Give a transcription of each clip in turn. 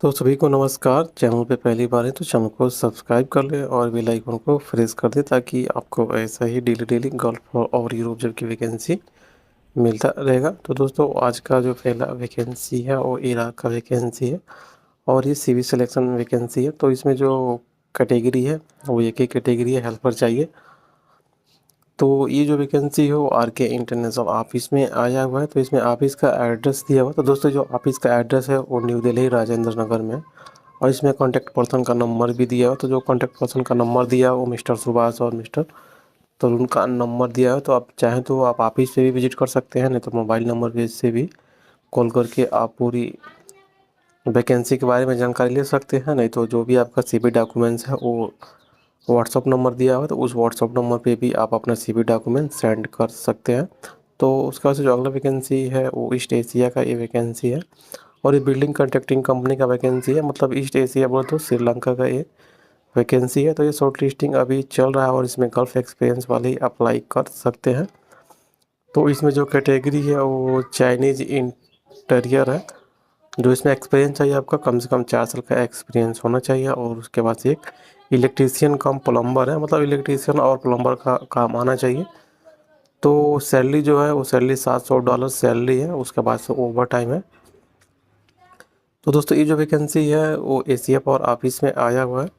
तो सभी को नमस्कार। चैनल पे पहली बार है तो चैनल को सब्सक्राइब कर लें और बेल आइकन को प्रेस कर दें ताकि आपको ऐसा ही डेली डेली गल्फ और यूरोप जॉब की वैकेंसी मिलता रहेगा। तो दोस्तों आज का जो पहला वैकेंसी है वो इराक का वैकेंसी है और ये सीवी सिलेक्शन वैकेंसी है। तो इसमें जो कैटेगरी है वो एक ही कैटेगरी है, हेल्पर चाहिए। तो ये जो वैकेंसी है वो आर के इंटरनेशनल ऑफिस में आया हुआ है। तो इसमें ऑफिस का एड्रेस दिया हुआ है। तो दोस्तों जो ऑफिस का एड्रेस है वो न्यू दिल्ली राजेंद्र नगर में है और इसमें कॉन्टैक्ट पर्सन का नंबर भी दिया हुआ है। तो जो कॉन्टैक्ट पर्सन का नंबर दिया है वो मिस्टर सुभाष और मिस्टर तरुण का नंबर दिया है। तो आप चाहें तो आप ऑफिस पे भी विजिट कर सकते हैं, नहीं तो मोबाइल नंबर पे से भी कॉल करके आप पूरी वैकेंसी के बारे में जानकारी ले सकते हैं। नहीं तो जो भी आपका सीवी डॉक्यूमेंट्स है वो व्हाट्सअप नंबर दिया हुआ है, तो उस व्हाट्सअप नंबर पे भी आप अपना सीवी डॉक्यूमेंट सेंड कर सकते हैं। तो उसके बाद से जो अगला वैकेंसी है वो ईस्ट एशिया का ये वैकेंसी है और ये बिल्डिंग कंस्ट्रक्टिंग कंपनी का वैकेंसी है। मतलब ईस्ट एशिया बोले तो श्रीलंका का ये वैकेंसी है। तो ये शॉर्ट लिस्टिंग अभी चल रहा है और इसमें गल्फ एक्सपीरियंस वाले ही अप्लाई कर सकते हैं। तो इसमें जो कैटेगरी है वो चाइनीज इंटीरियर है। जो इसमें एक्सपीरियंस चाहिए आपका कम से कम 4 साल का एक्सपीरियंस होना चाहिए और उसके बाद से एक इलेक्ट्रीशियन कम प्लम्बर है, मतलब इलेक्ट्रीशियन और प्लम्बर का काम आना चाहिए। तो सैलरी जो है वो सैलरी $700 सैलरी है, उसके बाद से ओवर टाइम है। तो दोस्तों ये जो वैकेंसी है वो एशिया पावर ऑफिस में आया हुआ है।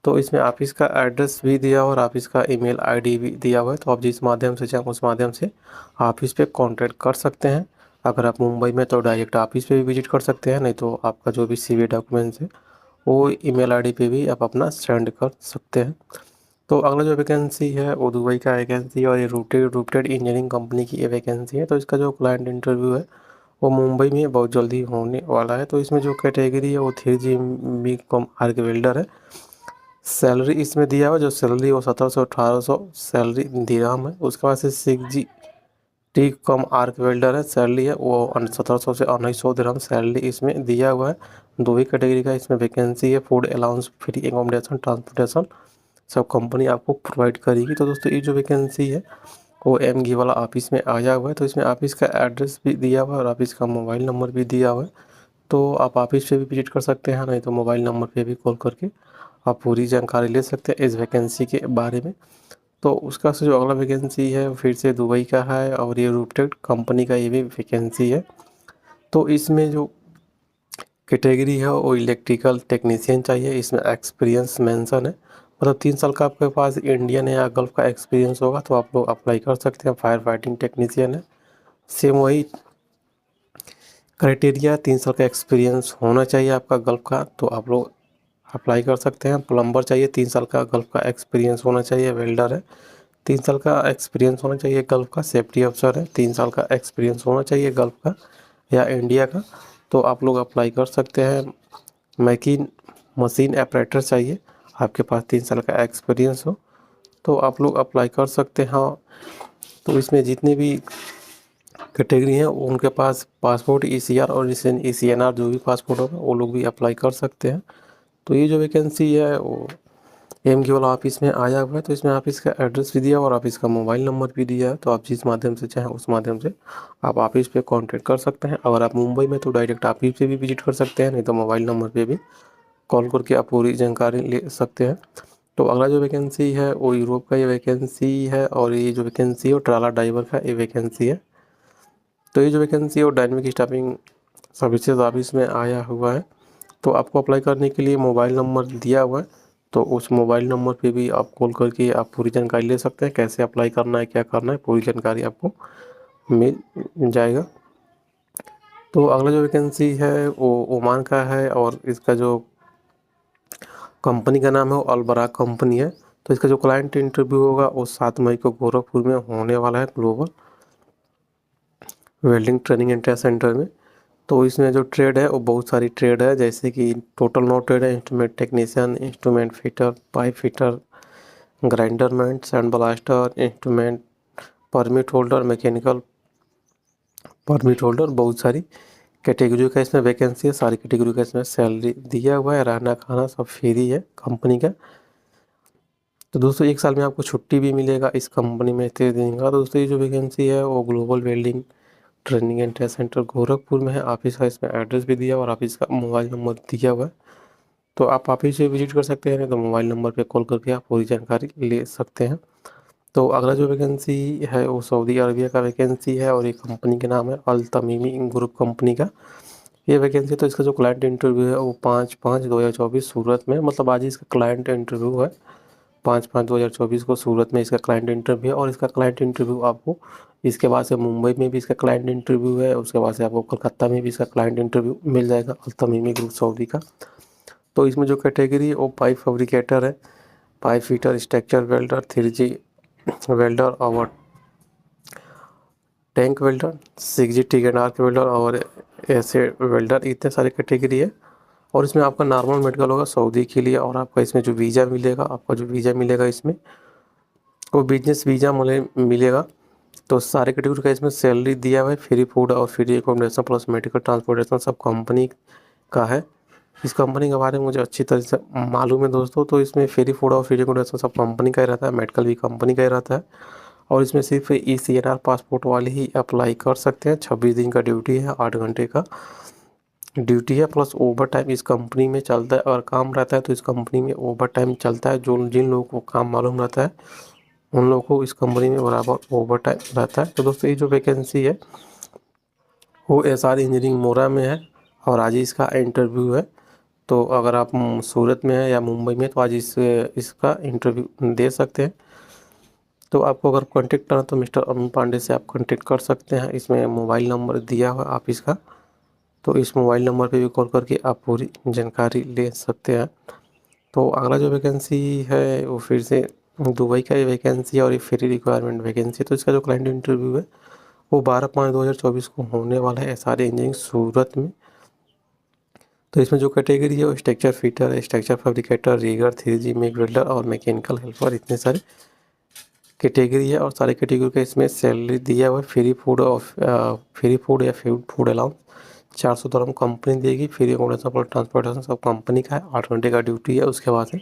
तो इसमें ऑफिस का एड्रेस भी दिया हुआ और ऑफिस का ईमेल आईडी भी दिया हुआ है। तो आप जिस माध्यम से चाहें उस माध्यम से ऑफिस पे कांटेक्ट कर सकते हैं। अगर आप मुंबई में तो डायरेक्ट ऑफिस पे भी विजिट कर सकते हैं, नहीं तो आपका जो भी सीवी डॉक्यूमेंट्स है वो ईमेल आईडी पे भी आप अपना सेंड कर सकते हैं। तो अगला जो वैकेंसी है वो दुबई का वैकेंसी है और ये रूटेड इंजीनियरिंग कंपनी की ये वैकेंसी है। तो इसका जो क्लाइंट इंटरव्यू है वो मुंबई में बहुत जल्दी होने वाला है। तो इसमें जो कैटेगरी है वो 3G कम आर्क वेल्डर है। सैलरी इसमें दिया हुआ जो सैलरी वो 1700 1800 सैलरी दिरहम है। उसके बाद से 6G कम आर्क वेल्डर है, सैलरी है वो 1700 से 1900 दिरहम सैलरी इसमें दिया हुआ है। दो ही कैटेगरी का इसमें वैकेंसी है। Food allowance, free accommodation, transportation सब कंपनी आपको प्रोवाइड करेगी। तो दोस्तों ये जो वैकेंसी है वो एम वाला ऑफिस में आया हुआ है। तो इसमें ऑफिस का एड्रेस भी दिया हुआ है और ऑफिस का मोबाइल नंबर भी दिया हुआ है। तो आप ऑफिस पे भी विजिट कर सकते हैं, नहीं तो मोबाइल नंबर पे भी कॉल करके आप पूरी जानकारी ले सकते हैं इस वैकेंसी के बारे में। तो उसका से जो अगला वैकेंसी है फिर से दुबई का है और ये रूटेड कंपनी का ये भी वैकेंसी है। तो इसमें जो कैटेगरी है वो इलेक्ट्रिकल टेक्नीशियन चाहिए। इसमें एक्सपीरियंस मेंशन है, मतलब 3 साल का आपके पास इंडियन या गल्फ का एक्सपीरियंस होगा तो आप लोग अप्लाई कर सकते हैं। फायर फाइटिंग टेक्नीशियन है, सेम वही क्राइटेरिया, 3 साल का एक्सपीरियंस होना चाहिए आपका गल्फ का, तो आप लोग अप्लाई कर सकते हैं। प्लम्बर चाहिए, 3 साल का गल्फ का एक्सपीरियंस होना चाहिए। वेल्डर है, 3 साल का एक्सपीरियंस होना चाहिए गल्फ का। सेफ्टी अफसर है, 3 साल का एक्सपीरियंस होना चाहिए गल्फ का या इंडिया का, तो आप लोग अप्लाई कर सकते हैं। मैकिन मशीन ऑपरेटर चाहिए, आपके पास 3 साल का एक्सपीरियंस हो तो आप लोग अप्लाई कर सकते हैं। तो इसमें जितने भी कैटेगरी हैं उनके पास पासपोर्ट ECR और ECNR जो भी पासपोर्ट होगा वो लोग भी अप्लाई कर सकते हैं। तो ये जो वैकेंसी है वो वाला ऑफिस में आया हुआ है। तो इसमें ऑफिस का एड्रेस भी दिया और ऑफिस का मोबाइल नंबर भी दिया है। तो आप जिस माध्यम से चाहें उस माध्यम से आप ऑफिस पे कांटेक्ट कर सकते हैं। अगर आप मुंबई में तो डायरेक्ट ऑफिस पे भी विजिट कर सकते हैं, नहीं तो मोबाइल नंबर पे भी कॉल करके आप पूरी जानकारी ले सकते हैं। तो अगला जो वैकेंसी है वो यूरोप का ये वैकेंसी है और ये जो वैकेंसी है वो ट्राला ड्राइवर का ये वैकेंसी है। तो ये जो वैकेंसी है वो डायनेमिक स्टाफिंग सर्विसेज ऑफिस में आया हुआ है। तो आपको अप्लाई करने के लिए मोबाइल नंबर दिया हुआ है, तो उस मोबाइल नंबर पे भी आप कॉल करके आप पूरी जानकारी ले सकते हैं। कैसे अप्लाई करना है, क्या करना है, पूरी जानकारी आपको मिल जाएगा। तो अगला जो वैकेंसी है वो ओमान का है और इसका जो कंपनी का नाम है वो अलबराक कंपनी है। तो इसका जो क्लाइंट इंटरव्यू होगा वो 7 मई को गोरखपुर में होने वाला है, global welding training and test centre में। तो इसमें जो ट्रेड है वो बहुत सारी ट्रेड है, जैसे कि टोटल 9 ट्रेड है। Instrument technician, instrument fitter, pipe fitter, grinderman, sand blaster, instrument permit holder, mechanical permit holder, बहुत सारी कैटेगरी का इसमें वैकेंसी है। सारी कैटेगरी का इसमें सैलरी दिया हुआ है, रहना खाना सब फ्री है कंपनी का। तो दोस्तों 1 साल में आपको छुट्टी भी मिलेगा इस कंपनी में 30 दिन का। तो दोस्तों ये जो वैकेंसी है वो global welding training and test centre Gorakhpur में है। ऑफिस का इसमें एड्रेस भी दिया और ऑफिस का मोबाइल नंबर दिया हुआ है, तो आप ऑफिस से विजिट कर सकते हैं, तो मोबाइल नंबर पे कॉल करके आप पूरी जानकारी ले सकते हैं। तो अगला जो वैकेंसी है वो सऊदी अरबिया का वैकेंसी है और ये कंपनी के नाम है अल तमीमी ग्रुप कंपनी का ये वैकेंसी। तो इसका जो क्लाइंट इंटरव्यू है वो 5/5/2024 सूरत में, मतलब आज ही इसका क्लाइंट इंटरव्यू है। 5/5/2024 को सूरत में इसका क्लाइंट इंटरव्यू है और इसका क्लाइंट इंटरव्यू आपको इसके बाद से मुंबई में भी इसका क्लाइंट इंटरव्यू है, उसके बाद से आपको कलकत्ता में भी इसका क्लाइंट इंटरव्यू मिल जाएगा अल तमीमी ग्रुप सऊदी का। तो इसमें जो कैटेगरी है वो पाइप फैब्रिकेटर है, pipe fitter, structure welder, 3G welder और tank welder, 6G TIG and arc welder और ऐसे वेल्डर, इतने सारे कैटेगरी है। और इसमें आपका नॉर्मल मेडिकल होगा सऊदी के लिए, और आपका इसमें जो वीज़ा मिलेगा, आपका जो वीज़ा मिलेगा इसमें वो बिजनेस वीज़ा मिलेगा। तो सारे कैटेगरी का इसमें सैलरी दिया हुआ है, फ्री फूड और free accommodation plus medical transportation सब कंपनी का है। इस कंपनी के बारे में मुझे अच्छी तरह से मालूम है दोस्तों। तो इसमें फ्री फूड और फ्री एकोमोडेशन सब कंपनी का ही रहता है, मेडिकल भी कंपनी का ही रहता है। और इसमें सिर्फ ECNR पासपोर्ट वाले ही अप्लाई कर सकते हैं। 26 दिन का ड्यूटी है, 8 घंटे का ड्यूटी है, प्लस ओवर टाइम इस कंपनी में चलता है। अगर काम रहता है तो इस कंपनी में ओवर टाइम चलता है। जो जिन लोगों को काम मालूम रहता है उन लोगों को इस कंपनी में बराबर ओवर टाइम रहता है। तो दोस्तों ये जो वैकेंसी है वो SR इंजीनियरिंग मोरा में है और आज ही इसका इंटरव्यू है। तो अगर आप सूरत में हैं या मुंबई में तो आज इसका इंटरव्यू दे सकते हैं। तो आपको अगर कांटेक्ट करना तो मिस्टर अरुण पांडे से आप कांटेक्ट कर सकते हैं। इसमें मोबाइल नंबर दिया हुआ आप इसका, तो इस मोबाइल नंबर पे भी कॉल करके आप पूरी जानकारी ले सकते हैं। तो अगला जो वैकेंसी है वो फिर से दुबई का ही वैकेंसी है और ये फ्री रिक्वायरमेंट वैकेंसी। तो इसका जो क्लाइंट इंटरव्यू है वो 12/5/2024 को होने वाला है SR इंजीनियरिंग सूरत में। तो इसमें जो कैटेगरी है वो स्ट्रक्चर फिटर है, स्ट्रक्चर फैब्रिकेटर, रिगर, 3G मेक वेल्डर और मैकेनिकल हेल्पर, इतने सारे कैटेगरी है। और सारे कैटेगरी का इसमें सैलरी दिया हुआ है। फ्री फूड और फ्री फूड या फूड अलाउंस 400 दरम कंपनी देगी। फ्री एकोमोडेशन और ट्रांसपोर्टेशन सब कंपनी का है। 8 घंटे का ड्यूटी है, उसके बाद है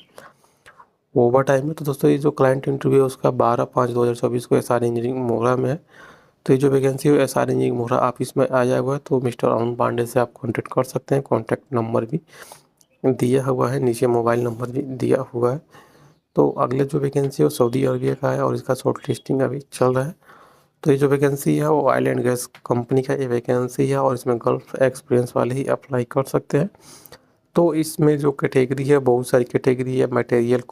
ओवर टाइम है। तो दोस्तों ये जो क्लाइंट इंटरव्यू है उसका 12/5/2024 को SR इंजीनियरिंग मोहरा में है। तो ये जो वैकेंसी है SR इंजीनियरिंग मोहरा ऑफिस में आ जाएगा हुआ है। तो मिस्टर अरुण पांडे से आप कॉन्टेक्ट कर सकते हैं। कॉन्टैक्ट नंबर भी दिया हुआ है, नीचे मोबाइल नंबर भी दिया हुआ है। तो अगले जो वैकेंसी है वो सऊदी अरबिया का है और इसका शॉर्ट लिस्टिंग अभी चल रहा है। तो ये जो वैकेंसी है वो ऑयल एंड गैस कंपनी का ये वैकेंसी है और इसमें गल्फ एक्सपीरियंस वाले ही अप्लाई कर सकते हैं। तो इसमें जो कैटेगरी है बहुत सारी कैटेगरी है, मटेरियल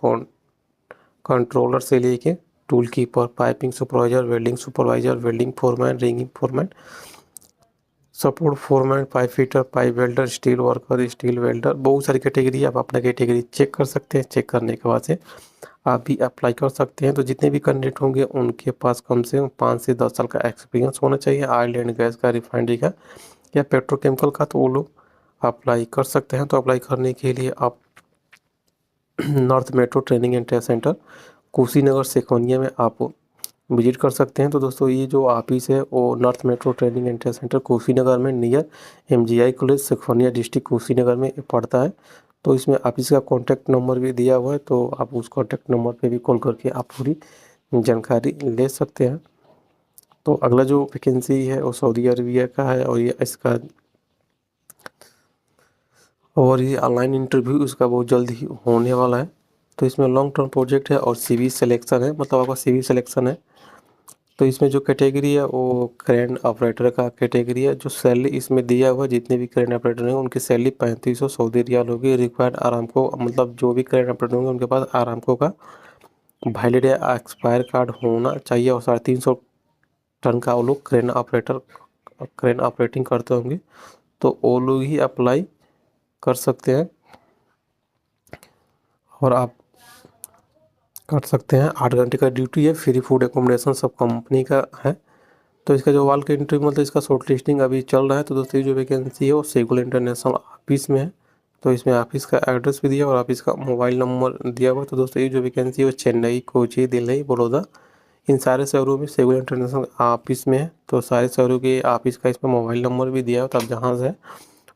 कंट्रोलर से लेके tool keeper, piping supervisor, welding supervisor, welding foreman, ringing foreman, support foreman, pipe fitter, pipe welder, steel worker, steel welder, बहुत सारी कैटेगरी है। आप अपना कैटेगरी चेक कर सकते हैं। चेक करने के बाद से आप भी अप्लाई कर सकते हैं। तो जितने भी कैंडिडेट होंगे उनके पास कम से कम 5 से 10 साल का एक्सपीरियंस होना चाहिए ऑयल एंड गैस का, रिफाइनरी का या पेट्रोकेमिकल का, तो वो लोग अप्लाई कर सकते हैं। तो अप्लाई करने के लिए आप north metro training and test centre Kushinagar सेकोनिया में आप विजिट कर सकते हैं। तो दोस्तों ये जो ऑफिस है वो north metro training and test centre Kushinagar में नियर MGI कॉलेज सेकोनिया डिस्ट्रिक्ट कुशीनगर में पड़ता है। तो इसमें ऑफिस का कॉन्टैक्ट नंबर भी दिया हुआ है, तो आप उस कॉन्टैक्ट नंबर पे भी कॉल करके आप पूरी जानकारी ले सकते हैं। तो अगला जो वैकेंसी है वो सऊदी अरबिया का है और ये ऑनलाइन इंटरव्यू उसका बहुत जल्द ही होने वाला है। तो इसमें लॉन्ग टर्म प्रोजेक्ट है और CV सिलेक्शन है, मतलब आपका CV सिलेक्शन है। तो इसमें जो कैटेगरी है वो क्रेन ऑपरेटर का कैटेगरी है। जो सैलरी इसमें दिया हुआ है जितने भी क्रेन ऑपरेटर हैं उनकी सैलरी 3500 सऊदी रियाल होगी। रिक्वायर्ड आरामको, मतलब जो भी क्रेन ऑपरेटर होंगे उनके पास आरामको का वैलिड या एक्सपायर कार्ड होना चाहिए और 350 टन का वो लोग क्रेन ऑपरेटिंग करते होंगे, तो वो लोग ही अप्लाई कर सकते हैं। और आप कर सकते हैं। 8 घंटे का ड्यूटी है, फ्री फूड एकोमोडेशन सब कंपनी का है। तो इसका जो वाल का इंटरव्यू, मतलब इसका शॉर्ट लिस्टिंग अभी चल रहा है। तो दोस्तों ये जो वैकेंसी है वो सेगुल इंटरनेशनल ऑफिस में है। तो इसमें ऑफिस का एड्रेस भी दिया और ऑफिस का मोबाइल नंबर दिया हुआ। तो दोस्तों ये जो वैकेंसी है वो चेन्नई, कोची, दिल्ली, बड़ौदा, इन सारे शहरों में सेगुल इंटरनेशनल ऑफिस में है। तो सारे शहरों के ऑफिस का इसमें मोबाइल नंबर भी दिया है, तो आप जहाँ से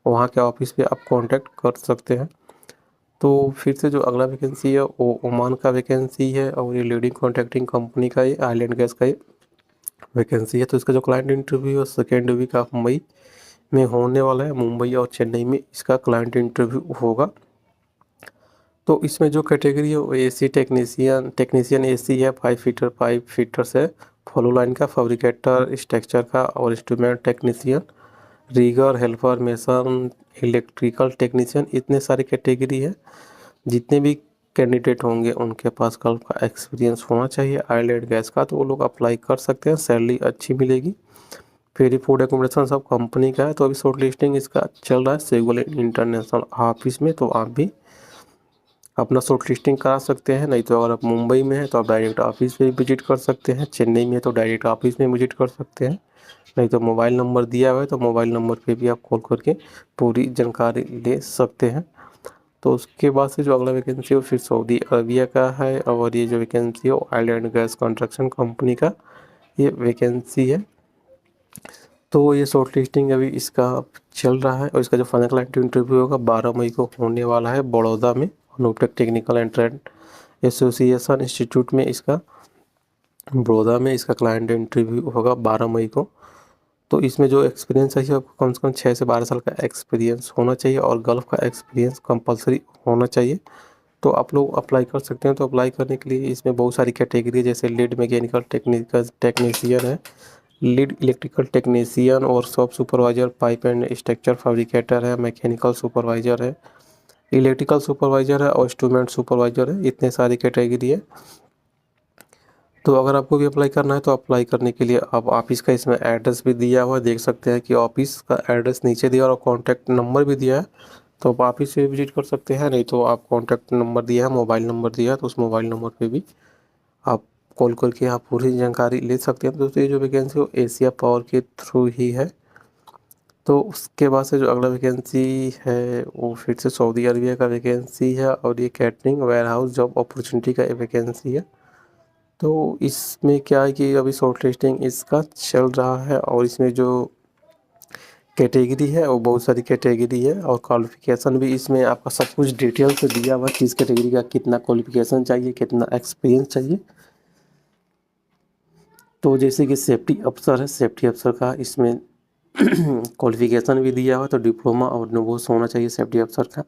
वहाँ के ऑफिस पे आप कांटेक्ट कर सकते हैं। तो फिर से जो अगला वैकेंसी है वो ओमान का वैकेंसी है और ये लीडिंग कॉन्ट्रैक्टिंग कंपनी का, ये ऑयल एंड गैस का ये वैकेंसी है। तो इसका जो क्लाइंट इंटरव्यू है सेकेंड वीक ऑफ मई में होने वाला है। मुंबई और चेन्नई में इसका क्लाइंट इंटरव्यू होगा। तो इसमें जो कैटेगरी है वो एसी टेक्नीशियन एसी है, 5 फीटर्स है, फॉलो लाइन का, फैब्रिकेटर, स्ट्रक्चर का और instrument technician, rigger, helper, mason, electrical technician, इतने सारे कैटेगरी है। जितने भी कैंडिडेट होंगे उनके पास गल्फ का एक्सपीरियंस होना चाहिए, ऑयल एंड गैस का, तो वो लोग अप्लाई कर सकते हैं। सैलरी अच्छी मिलेगी। फिर फूड एकोमोडेशन सब कंपनी का है। तो अभी शॉर्ट लिस्टिंग इसका चल रहा है सेगुल इंटरनेशनल ऑफिस में। तो आप भी अपना शॉर्ट लिस्टिंग करा सकते हैं। नहीं तो अगर आप मुंबई में हैं तो आप डायरेक्ट ऑफिस पे विजिट कर सकते हैं। चेन्नई में है तो डायरेक्ट ऑफिस में विजिट कर सकते हैं। नहीं तो मोबाइल नंबर दिया हुआ है तो मोबाइल नंबर पे भी आप कॉल करके पूरी जानकारी ले सकते हैं। तो उसके बाद से जो अगला वैकेंसी है वो फिर सऊदी अरबिया का है। और ये जो वैकेंसी है वो oil and gas construction company का ये वैकेंसी है। तो ये शॉर्ट लिस्टिंग अभी इसका चल रहा है। और इसका जो फाइनल क्लाइंट इंटरव्यू होगा 12 मई को होने वाला है बड़ौदा में, अनुटेक technical and trade association institute में। इसका बड़ौदा में इसका क्लाइंट इंटरव्यू होगा 12 मई को। तो इसमें जो एक्सपीरियंस चाहिए आपको कम से कम 6 से 12 साल का एक्सपीरियंस होना चाहिए और गल्फ का एक्सपीरियंस कंपलसरी होना चाहिए। तो आप लोग अप्लाई कर सकते हैं। तो अप्लाई करने के लिए इसमें बहुत सारी कैटेगरी है, जैसे लीड मैकेनिकल टेक्नीशियन है, लीड इलेक्ट्रिकल टेक्नीशियन, और shop supervisor, pipe and structure fabricator है, मैकेनिकल सुपरवाइजर है, इलेक्ट्रिकल सुपरवाइजर है और इंस्ट्रूमेंट सुपरवाइजर है। इतने सारी कैटेगरी है। तो अगर आपको भी अप्लाई करना है तो अप्लाई करने के लिए आप ऑफिस का इसमें एड्रेस भी दिया हुआ है, देख सकते हैं कि ऑफिस का एड्रेस नीचे दिया और कॉन्टैक्ट नंबर भी दिया है। तो आप ऑफिस से विजिट कर सकते हैं। नहीं तो आप कॉन्टैक्ट नंबर दिया है, मोबाइल नंबर दिया है, तो उस मोबाइल नंबर पे भी आप कॉल करके आप पूरी जानकारी ले सकते हैं। दोस्तों ये जो वैकेंसी वो एशिया पावर के थ्रू ही है। तो उसके बाद से जो अगला वैकेंसी है वो फिर से सऊदी अरबिया का वैकेंसी है। और ये catering warehouse job opportunity का वैकेंसी है। तो इसमें क्या है कि अभी शॉर्ट लिस्टिंग इसका चल रहा है। और इसमें जो कैटेगरी है वो बहुत सारी कैटेगरी है और क्वालिफिकेशन भी इसमें आपका सब कुछ डिटेल से दिया हुआ है। किस कैटेगरी का कितना क्वालिफिकेशन चाहिए, कितना एक्सपीरियंस चाहिए। तो जैसे कि सेफ्टी अफसर है, सेफ्टी अफसर का इसमें क्वालिफिकेशन भी दिया हुआ है। तो डिप्लोमा और नोवोस होना चाहिए सेफ्टी अफसर का।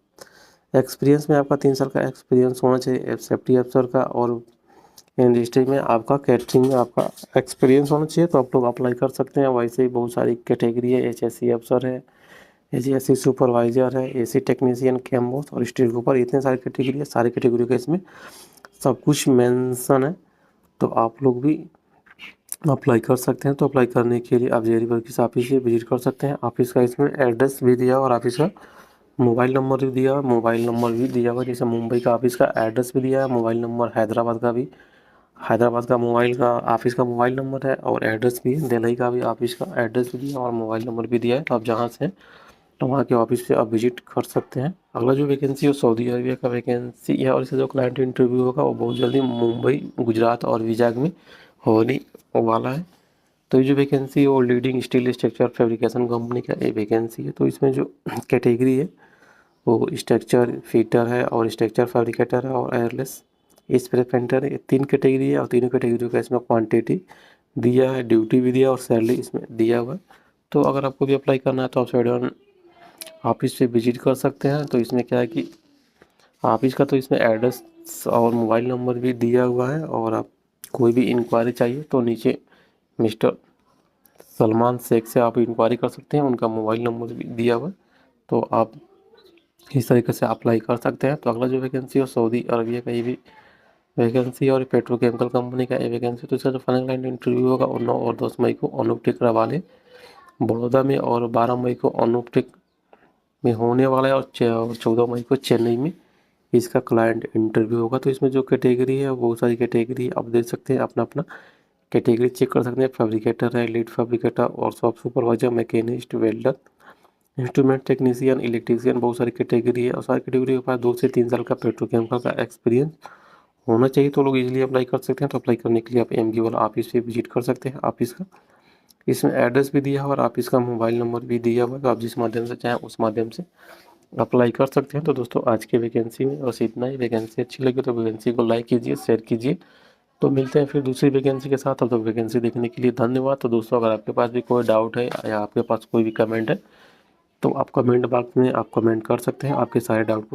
एक्सपीरियंस में आपका 3 साल का एक्सपीरियंस होना चाहिए सेफ्टी अफसर का। और इंडस्ट्री में आपका कैटरिंग में आपका एक्सपीरियंस होना चाहिए। तो आप लोग अप्लाई कर सकते हैं। वैसे ही बहुत सारी कैटेगरी है, एचएससी अफसर है, एचएससी सुपरवाइजर है, एसी टेक्नीशियन, कैम्बोस और स्टील कूपर, इतने सारे कैटेगरी है। सारी कैटेगरी का इसमें सब कुछ मेंशन है। तो आप लोग भी अप्लाई कर सकते हैं। तो अप्लाई करने के लिए आप जेरी वर्किस ऑफिस से विजिट कर सकते हैं। ऑफिस का इसमें एड्रेस भी दिया और ऑफिस का मोबाइल नंबर भी दिया, मोबाइल नंबर भी दिया हुआ। जैसे मुंबई का ऑफिस का एड्रेस भी दिया है, मोबाइल नंबर, हैदराबाद का भी, हैदराबाद का मोबाइल का ऑफिस का मोबाइल नंबर है और एड्रेस भी है। दिल्ली का भी ऑफिस का एड्रेस भी दिया और मोबाइल नंबर भी दिया है। तो आप जहाँ से तो वहाँ के ऑफिस से आप विजिट कर सकते हैं। अगला जो वैकेंसी है वो सऊदी अरबिया का वैकेंसी है। और इससे जो क्लाइंट इंटरव्यू होगा वो बहुत जल्दी मुंबई, गुजरात और विजाग में होने वाला है। तो ये जो वैकेंसी है वो leading steel structure fabrication company का ये वैकेंसी है। तो इसमें जो कैटेगरी है वो स्ट्रक्चर फिटर है और स्ट्रक्चर फैब्रिकेटर है और एयरलेस स्प्रे पेंटर है। ये 3 कैटेगरी है और तीनों कैटेगरी का इसमें क्वांटिटी दिया है, ड्यूटी भी दिया और सैलरी इसमें दिया हुआ है। तो अगर आपको भी अप्लाई करना है तो आप साइड ऑफिस पे विजिट कर सकते हैं। तो इसमें क्या है कि ऑफिस का तो इसमें एड्रेस और मोबाइल नंबर भी दिया हुआ है। और आप कोई भी इंक्वायरी चाहिए तो नीचे मिस्टर सलमान शेख से आप इंक्वायरी कर सकते हैं, उनका मोबाइल नंबर भी दिया हुआ है। तो आप इस तरीके से अप्लाई कर सकते हैं। तो अगला जो वैकेंसी है सऊदी अरबिया का ये भी वैकेंसी और पेट्रोकेमिकल कंपनी का ये वैकेंसी। तो इसका जो फाइनल क्लाइंट इंटरव्यू होगा वो 9 और 10 मई को अनूप टेक वाले बड़ौदा में और 12 मई को अनूप टेक में होने वाला है और 14 मई को चेन्नई में इसका क्लाइंट इंटरव्यू होगा। तो इसमें जो कैटेगरी है वो बहुत सारी कैटेगरी आप देख सकते हैं, अपना अपना कैटेगरी चेक कर सकते हैं। फैब्रिकेटर है, लीड फैब्रिकेटर और shop supervisor, machinist, welder, instrument technician, electrician, बहुत सारी कैटेगरी है। और सारी कैटेगरी के पास 2 से 3 साल का पेट्रोकेमिकल का एक्सपीरियंस होना चाहिए। तो लोग इजीली अप्लाई कर सकते हैं। तो अप्लाई करने के लिए आप एमगी वाला ऑफिस पे विजिट कर सकते हैं। ऑफिस का इसमें एड्रेस भी दिया हुआ और ऑफिस का मोबाइल नंबर भी दिया हुआ है। तो आप जिस माध्यम से चाहें उस माध्यम से अप्लाई कर सकते हैं। तो दोस्तों आज के वैकेंसी में बस इतना ही। वैकेंसी अच्छी लगी तो वैकेंसी को लाइक कीजिए, शेयर कीजिए। तो मिलते हैं फिर दूसरी वैकेंसी के साथ। तब तक वैकेंसी देखने के लिए धन्यवाद। तो दोस्तों अगर आपके पास भी कोई डाउट है या आपके पास कोई भी कमेंट है तो आप कमेंट बॉक्स में आप कमेंट कर सकते हैं, आपके सारे डाउट